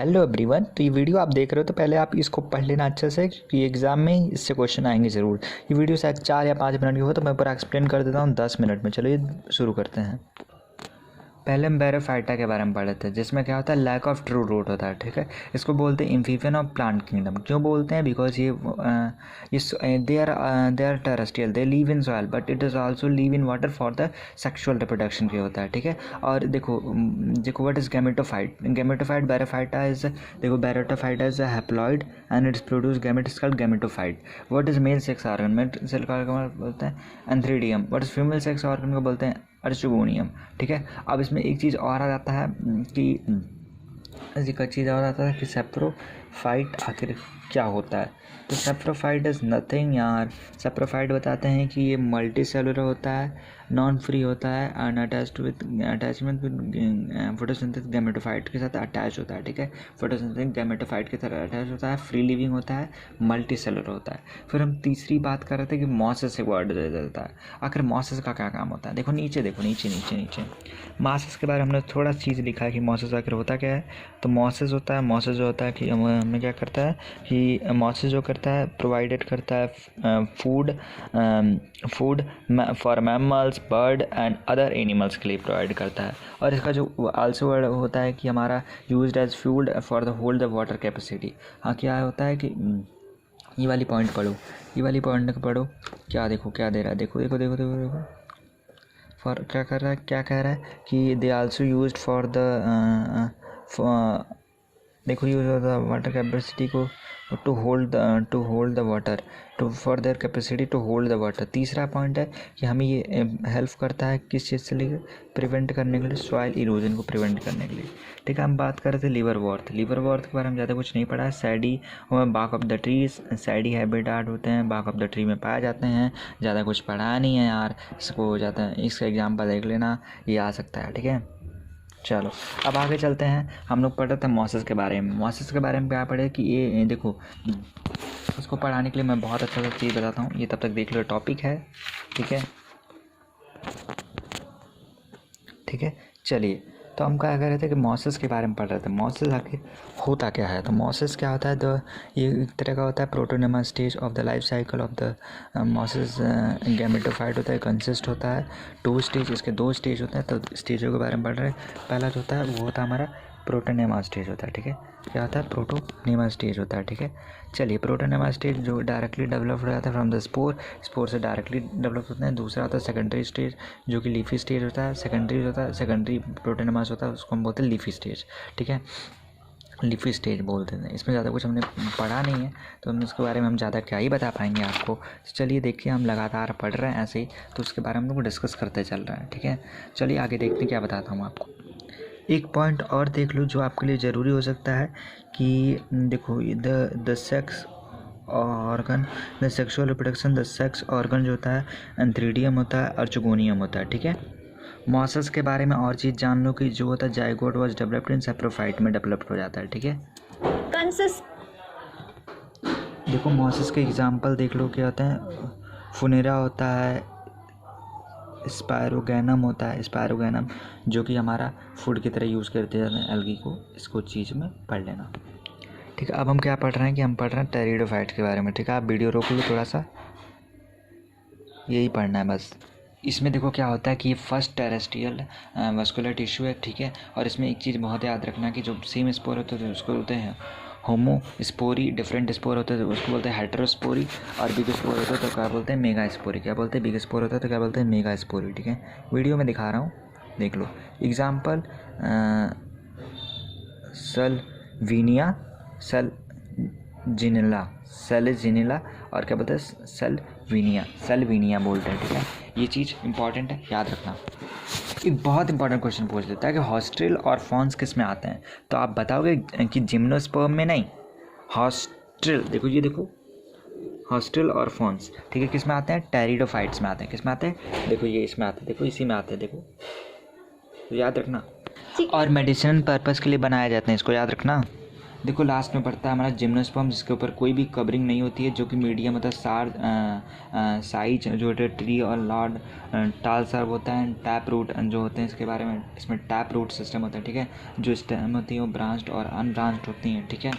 Hello everyone. तो ये video आप देख रहे हो तो पहले आप इसको पढ़ लेना अच्छे से, क्योंकि एग्जाम में इससे क्वेश्चन आएंगे ज़रूर। ये वीडियो शायद 4 या 5 मिनट की हो तो मैं पूरा एक्सप्लेन कर देता हूँ 10 मिनट में। चलिए शुरू करते हैं। पहले हम बैरोफाइटा के बारे में पढ़ लेते हैं, जिसमें क्या होता है, लैक ऑफ ट्रू रूट होता है। ठीक है, इसको बोलते हैं एम्फीबियन ऑफ प्लांट किंगडम। क्यों बोलते हैं? बिकॉज ये they are terrestrial, they live in soil but it is also live in water for the sexual reproduction के होता है। ठीक है, और देखो what is gametophyte. Gametophyte bryophyta is, देखो bryophyta is a haploid and it's produce gamete is called gametophyte. What is male sex organ, male cell organ बोलते हैं antheridium. What is female sex organ को बोलते हैं अर्चुगोनियम। ठीक है, अब इसमें एक चीज़ और आ जाता है कि एक चीज़ और आता है कि सेप्रोफाइट आखिर क्या होता है। तो सेप्रोफाइट इज़ नथिंग यार। सेप्रोफाइट बताते हैं कि ये मल्टी सेलुलर होता है, नॉन फ्री होता है and attachment with photosynthesis gametophyte के साथ अटैच होता है। ठीक है, फोटोसिंथेसिस गैमेटोफाइट के साथ अटैच होता है, फ्री लिविंग होता है, मल्टी सेलुलर होता है। फिर हम तीसरी बात कर रहे थे कि मॉसेस से वर्ड दे देता है। आखिर मॉसेस का क्या काम होता है? देखो नीचे, देखो नीचे नीचे नीचे मॉसेस के बारे में हमने थोड़ा चीज़ लिखा है कि मॉसेस आखिर होता क्या है। तो मॉसेस होता है, मॉसेस जो होता है कि हमें क्या करता है कि मॉसेस जो करता है, प्रोवाइडेड करता है food for mammals, bird and other animals के लिए प्रोवाइड करता है। और इसका जो आल्सो वर्ड होता है कि हमारा used as fuel for the hold the water capacity. हाँ, क्या होता है कि ये वाली पॉइंट पढ़ो, ये वाली पॉइंट पढ़ो। क्या देखो क्या दे रहा है, देखो देखो देखो देखो देखो फॉर क्या कर रहा है, क्या कह रहा है कि they also used for the देखो यूज द वाटर कैपेसिटी को to hold the water, to for their capacity to hold the water. तीसरा पॉइंट है कि हमें ये हेल्प करता है किस चीज़ से लिए, प्रिवेंट करने के लिए, सॉइल इरोजन को प्रिवेंट करने के लिए। ठीक है, हम बात कर रहे थे लिवरवॉर्थ। लिवरवॉर्थ के बारे में ज़्यादा कुछ नहीं पढ़ा है। सैडी बाक ऑफ द ट्रीज, सैडी हैबिटाट होते हैं, बाक ऑफ द ट्री में पाए जाते हैं। ज़्यादा कुछ पढ़ा नहीं है यार, इसको ज़्यादा इसका एग्जाम्पल देख लेना, ये आ सकता है। ठीक है, चलो अब आगे चलते हैं। हम लोग पढ़ रहे थे मॉसेस के बारे में। मॉसेस के बारे में क्या पढ़े कि ये देखो, उसको पढ़ाने के लिए मैं बहुत अच्छा सा चीज़ बताता हूँ, ये तब तक देख लो। टॉपिक है, ठीक है ठीक है। चलिए, तो हम क्या कर रहे थे कि मॉसेस के बारे में पढ़ रहे थे। मॉसेस आखिर होता क्या है? तो मॉसेस क्या होता है, ये एक तरह का होता है protonema stage of the life cycle of the mosses. Gametophyte होता है, कंसिस्ट होता है 2 स्टेज, इसके 2 स्टेज होते हैं। तो स्टेजों के बारे में पढ़ रहे हैं। पहला जो होता है वो होता है हमारा प्रोटोनेमा स्टेज होता है। ठीक है, क्या होता है? प्रोटोनेमा स्टेज होता है। ठीक है, चलिए प्रोटोनेमा स्टेज जो डायरेक्टली डेवलप हो जाता है फ्रॉम द स्पोर से डायरेक्टली डेवलप होते हैं। दूसरा होता है सेकेंडरी स्टेज, जो कि लीफी स्टेज होता है। सेकेंडरी होता है, सेकेंडरी प्रोटोनेमास होता है, उसको हम बोलते हैं लीफी स्टेज। ठीक है, लीफी स्टेज बोलते हैं। इसमें ज़्यादा कुछ हमने पढ़ा नहीं है, तो हम इसके बारे में हम ज़्यादा क्या ही बता पाएंगे आपको। तो चलिए देखिए, हम लगातार पढ़ रहे हैं ऐसे ही, तो उसके बारे में हम लोग डिस्कस करते चल रहे हैं। ठीक है, चलिए आगे देखते हैं क्या बताता हूँ आपको। एक पॉइंट और देख लो जो आपके लिए ज़रूरी हो सकता है कि देखो the sex organ, the sexual reproduction, the sex organ जो होता है एंथ्रीडियम होता है, अर्चुगोनियम होता है। ठीक है, मॉसेस के बारे में और चीज़ जान लो कि जो होता है zygote was developed in saprophyte में डेवलप्ड हो जाता है। ठीक है, देखो मॉसेस के एग्जांपल देख लो क्या होता है। फुनेरा होता है, स्पायरोगैनम होता है, स्पायरोगैनम जो कि हमारा फूड की तरह यूज़ करते हैं एल्गी को, इसको चीज़ में पढ़ लेना। ठीक है, अब हम क्या पढ़ रहे हैं कि हम पढ़ रहे हैं टेरिडोफाइट के बारे में। ठीक है, आप वीडियो रोक लो थोड़ा सा, यही पढ़ना है बस। इसमें देखो क्या होता है कि ये फर्स्ट टेरेस्ट्रियल वस्कुलर टिश्यू है। ठीक है, और इसमें एक चीज़ बहुत याद रखना कि जो सेम स्पोर होते हैं उसको बोलते हैं होमो स्पोरी, डिफरेंट स्पोर होते हैं तो उसको बोलते हैं हेटेरोस्पोरी, और बिग स्पोर होता है तो क्या बोलते हैं मेगा स्पोरी। क्या बोलते हैं? बिग स्पोर होता है तो क्या बोलते हैं? मेगा स्पोरी। ठीक है, वीडियो में दिखा रहा हूँ, देख लो। एग्जाम्पल सल्विनिया, सेलजिनिला और क्या बोलते हैं? सेल्विनिया बोलते हैं। ठीक है, ये चीज़ इंपॉर्टेंट है, याद रखना। एक बहुत इंपॉर्टेंट क्वेश्चन पूछ लेता है कि हॉस्ट्रिल और फॉन्स किस में आते हैं? तो आप बताओगे कि जिम्नोस्पर्म में नहीं, हॉस्ट्रिल, देखो ये देखो, हॉस्ट्रिल और फॉन्स, ठीक है, किस में आते हैं? टेरिडोफाइट्स में आते हैं। किस में आते हैं? देखो ये इसमें आते हैं, देखो इसी में आते हैं, देखो, तो याद रखना। और मेडिसिनल पर्पस के लिए बनाए जाते हैं, इसको याद रखना। देखो लास्ट में पड़ता है हमारा जिम्नोस्पर्म, जिसके ऊपर कोई भी कवरिंग नहीं होती है, जो कि मीडियम मतलब साइज जो होते हैं ट्री और लॉर्ड टाल सर्व होता है। टैप रूट जो होते हैं इसके बारे में, इसमें टैप रूट सिस्टम होता है, ठीक है। जो स्टेम होती है वो ब्रांच्ड और अनब्रांच्ड होती हैं, ठीक है।